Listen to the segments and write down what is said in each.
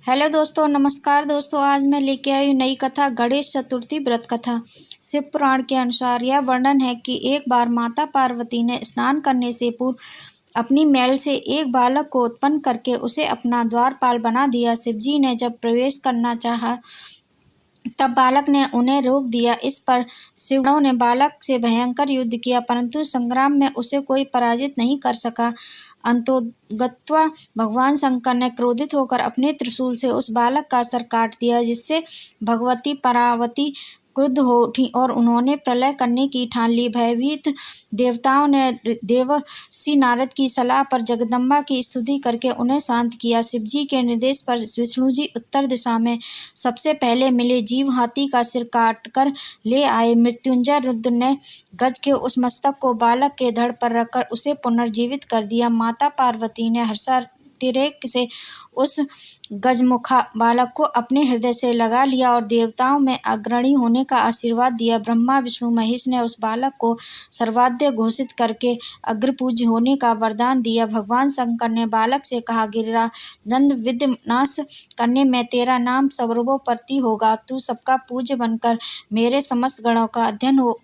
Hello दोस्तों, नमस्कार दोस्तों। आज मैं लेके आई हूँ नई कथा, गणेश चतुर्थी व्रत कथा। शिव पुराण के अनुसार यह वर्णन है कि एक बार माता पार्वती ने स्नान करने से पूर्व अपनी मैल से एक बालक को उत्पन्न करके उसे अपना द्वारपाल बना दिया। शिवजी ने जब प्रवेश करना चाहा तब बालक ने उन्हें रोक दिया। इस पर शिवगणों ने बालक से भयंकर युद्ध किया, परंतु संग्राम में उसे कोई पराजित नहीं कर सका। अंतोगत्वा भगवान शंकर ने क्रोधित होकर अपने त्रिशूल से उस बालक का सर काट दिया, जिससे भगवती परावती क्रुद्ध हो उठी और उन्होंने प्रलय करने की ठान ली। भयभीत देवताओं ने देवर्षि नारद की सलाह पर जगदम्बा की स्तुति करके उन्हें शांत किया। शिवजी के निर्देश पर विष्णु जी उत्तर दिशा में सबसे पहले मिले जीव हाथी का सिर काट कर ले आए। मृत्युंजय रुद्र ने गज के उस मस्तक को बालक के धड़ पर रखकर उसे पुनर्जीवित कर दिया। माता पार्वती ने हर्षातिरेक से उस गजमुखा बालक को अपने हृदय से लगा लिया और देवताओं में अग्रणी होने का आशीर्वाद दिया। ब्रह्मा विष्णु महेश ने उस बालक को सर्वाद्य घोषित करके अग्रपूज्य होने का वरदान दिया। भगवान शंकर ने बालक से कहा, गिरिरानंद विद्यनाश करने में तेरा नाम सर्वोपरि होगा। तू सबका पूज्य बनकर मेरे समस्त गणों का अध्ययन हो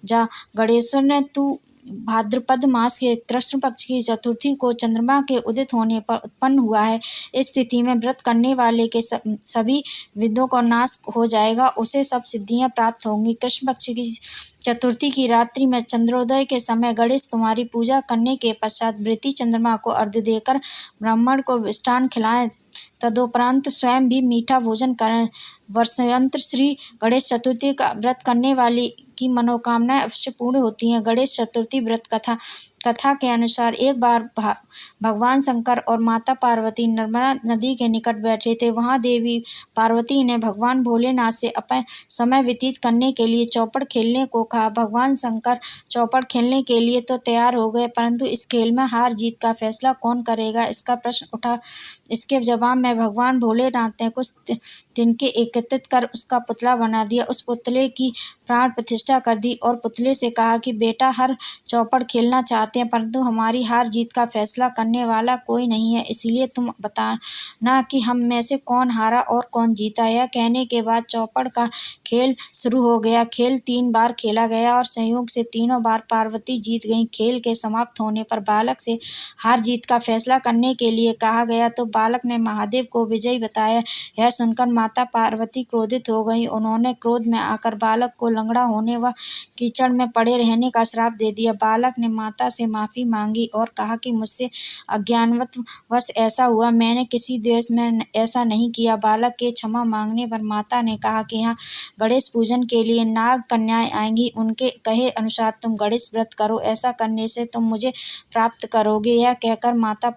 जा। गणेश्वर ने तू भाद्रपद मास के कृष्ण पक्ष की चतुर्थी को चंद्रमा के उदित होने पर उत्पन्न हुआ है। इस तिथि में व्रत करने वाले के सभी विघ्नों का नाश हो जाएगा, उसे सब सिद्धियां प्राप्त होंगी। कृष्ण पक्ष की चतुर्थी की रात्रि में चंद्रोदय के समय गणेश तुम्हारी पूजा करने के पश्चात वृति चंद्रमा को अर्घ्य देकर ब्राह्मण को मिष्टान खिलाएं। तदुपरांत स्वयं भी मीठा भोजन करें। वर्षांतर श्री गणेश चतुर्थी का व्रत करने वाली की मनोकामनाएं अवश्य पूर्ण होती हैं। गणेश चतुर्थी व्रत कथा के अनुसार एक बार भगवान शंकर और माता पार्वती नर्मदा नदी के निकट बैठे थे। वहां देवी पार्वती ने भगवान भोलेनाथ से अपना समय व्यतीत करने के लिए चौपड़ खेलने को कहा। भगवान शंकर चौपड़ खेलने के लिए तो तैयार हो गए, परंतु इस खेल में हार जीत का फैसला कौन करेगा, इसका प्रश्न उठा। इसके जवाब में भगवान भोलेनाथ ने कुछ तिनके एकत्रित कर उसका पुतला बना दिया। उस पुतले की प्राण प्रतिष्ठा कर दी और पुतले से कहा कि बेटा, हर चौपड़ खेलना चाहते हैं, परंतु हमारी हार जीत का फैसला करने वाला कोई नहीं है, इसलिए तुम बताना कि हम में से कौन हारा और कौन जीता। यह कहने के बाद चौपड़ का खेल शुरू हो गया। खेल 3 बार खेला गया और संयोग से तीनों बार पार्वती जीत गई। खेल के समाप्त होने पर बालक से हार जीत का फैसला करने के लिए कहा गया तो बालक ने महादेव को विजयी बताया। यह सुनकर माता पार्वती क्रोधित हो गई। उन्होंने क्रोध में आकर बालक को लंगड़ा होने व कीचड़ में पड़े रहने का श्राप दे दिया। बालक ने माता से माफी मांगी और कहा कि मुझसे अज्ञानवश ऐसा हुआ, मैंने किसी द्वेष में ऐसा नहीं किया। बालक के क्षमा मांगने पर माता ने कहा कि यहाँ गणेश पूजन के लिए नाग कन्याएं आएंगी, उनके कहे अनुसार तुम गणेश व्रत करो, ऐसा करने से तुम मुझे प्राप्त करोगे। यह कहकर माता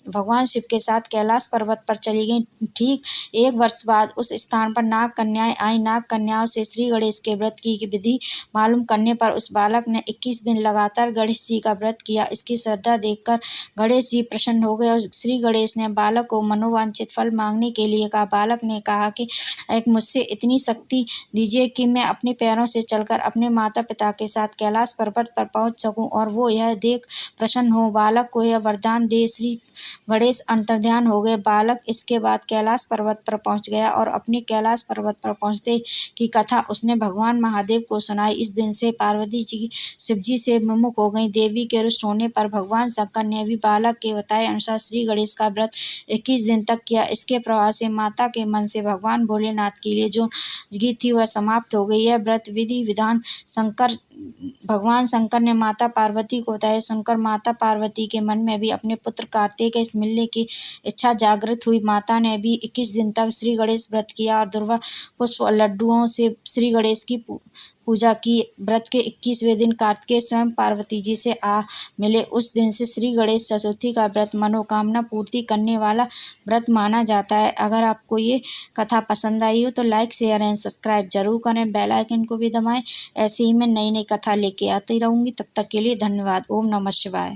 भगवान शिव के साथ कैलाश पर्वत पर चली गई। ठीक 1 वर्ष बाद उस स्थान पर नाग कन्याएं आई। नाग कन्याओं से श्री गणेश के व्रत की विधि मालूम करने पर उस बालक ने 21 दिन लगातार गणेश जी का व्रत किया। इसकी श्रद्धा देखकर गणेश जी प्रसन्न हो गए और श्री गणेश ने बालक को मनोवांछित फल मांगने के लिए कहा। बालक ने कहा कि एक मुझसे इतनी शक्ति दीजिए कि मैं अपने पैरों से चलकर अपने माता पिता के साथ कैलाश पर्वत पर पहुंच सकूं और वो यह देख प्रसन्न हो। बालक को यह वरदान दे श्री गणेश अंतर्ध्यान हो गए। बालक इसके बाद कैलाश पर्वत पर पहुंच गया और अपने कैलाश पर्वत पर पहुंचते की कथा उसने भगवान महादेव को सुनाई। इस दिन से पार्वती जी शिवजी से विमुख हो गई। देवी के रुष्ट होने पर भगवान शंकर ने भी बालक के बताए अनुसार श्री गणेश का व्रत 21 दिन तक किया। इसके प्रभाव से माता के मन से भगवान भोलेनाथ के लिए जो नजदीकी थी वह समाप्त हो गई। यह व्रत विधि विधान भगवान शंकर ने माता पार्वती को बताया। सुनकर माता पार्वती के मन में भी अपने पुत्र कार्तिक के मिलने की इच्छा जागृत हुई। माता ने भी 21 दिन तक श्री गणेश व्रत किया और दुर्वा पुष्प और लड्डुओं से श्री गणेश की पूजा की। व्रत के 21वें दिन कार्तिकेय स्वयं पार्वती जी से आ मिले। उस दिन से श्री गणेश चतुर्थी का व्रत मनोकामना पूर्ति करने वाला व्रत माना जाता है। अगर आपको ये कथा पसंद आई हो तो लाइक, शेयर एंड सब्सक्राइब जरूर करें। बेल आइकन को भी दबाएं। ऐसे ही मैं नई नई कथा लेके आती रहूंगी। तब तक के लिए धन्यवाद। ओम नमः शिवाय।